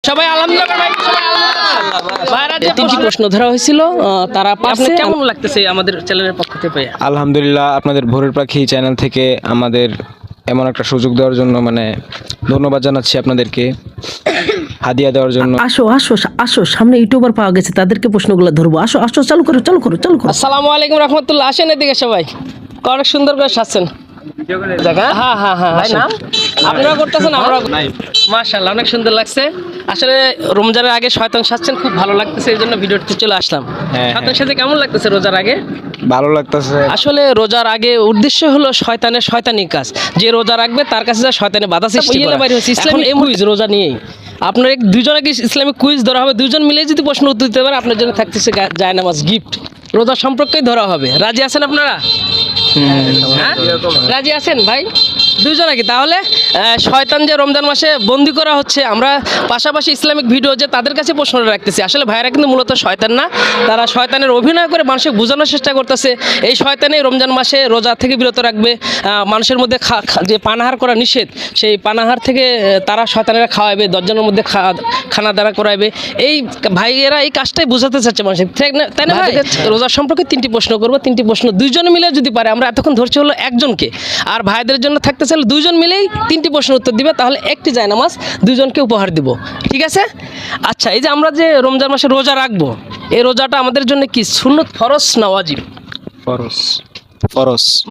সবাই আলহামদুলিল্লাহ ভাই, সবাই আলহামদুলিল্লাহ। ভাইরা যে তিনটি প্রশ্ন ধরা হয়েছিল তারা পারছে। কেমন লাগতেছে আমাদের চ্যানেলের পক্ষ থেকে পেয়ে? আলহামদুলিল্লাহ, আপনাদের ভোরের পাখি চ্যানেল থেকে আমাদের এমন একটা সুযোগ দেওয়ার জন্য মানে ধন্যবাদ জানাচ্ছি আপনাদেরকে, হাদিয়া দেওয়ার জন্য। আসো আসো আসো, সামনে ইউটিউবার পাওয়া গেছে, তাদেরকে প্রশ্নগুলো ধরবো। আসো আসো, চালু করো চালু করো চালু করো। আসসালামু আলাইকুম রহমতুল্লাহ। আসেন এদিকে সবাই, অনেক সুন্দর করে সাজছেন। হ্যাঁ হ্যাঁ হ্যাঁ, নাম আপনারা করতেছেন, আমরা মাশাআল্লাহ অনেক সুন্দর লাগছে। আসলে রমজানের আগে শয়তান সাজছেন, খুব ভালো লাগতেছে, এই জন্য ভিডিওতে চলে আসলাম। হ্যাঁ, শয়তান সাজে কেমন লাগতেছে রোজার আগে? ভালো লাগতেছে। আসলে রোজার আগে উদ্দেশ্য হলো শয়তানের শয়তানি কাজ, যে রোজা রাখবে তার কাছে যা শয়তানের বাধা সৃষ্টি করা। ইসলামিক কুইজ রোজা নিয়েই আপনার দুজনকে ইসলামিক কুইজ ধরা হবে, দুজন মিলে যদি প্রশ্ন উত্তর দিতে পারে আপনার জন্য থাকতেছে জায়নামাজ গিফট, রোজা সম্পর্কেই ধরা হবে। রাজি আছেন আপনারা? হ্যাঁ? রাজি আছেন ভাই দুইজন নাকি? তাহলে শয়তান যে রমজান মাসে বন্দি করা হচ্ছে, আমরা পাশাপাশি ইসলামিক ভিডিও যে তাদের কাছে প্রশ্ন রাখতেছি। আসলে ভাইরা কিন্তু মূলত শয়তান না, তারা শয়তানের অভিনয় করে মানুষকে বোঝানোর চেষ্টা করতেছে এই শয়তানে রমজান মাসে রোজা থেকে বিরত রাখবে, মানুষের মধ্যে যে পানাহার করা নিষেধ, সেই পানাহার থেকে তারা শয়তানেরা খাওয়াবে, দশজনের মধ্যে খানা দানা করাবে। এই ভাইয়েরা এই কাজটাই বোঝাতে চাচ্ছে মানুষের, তাই না ভাই? রোজা সম্পর্কে তিনটি প্রশ্ন করবো, তিনটি প্রশ্ন দুইজনে মিলে যদি পারে, আমরা এতক্ষণ ধরছি হলো একজনকে, আর ভাইদের জন্য থাকতে চাইলে দুইজন মিলেই তিনটি প্রশ্ন উত্তর দিবে, তাহলে একটি জায়নামাজ দুইজনকে উপহার দিব, ঠিক আছে? আচ্ছা, এই যে আমরা যে রমজান মাসে রোজা রাখবো, এই রোজাটা আমাদের জন্য কি সুন্নত, ফরজ না ওয়াজিব? ফরজ। ফরজ।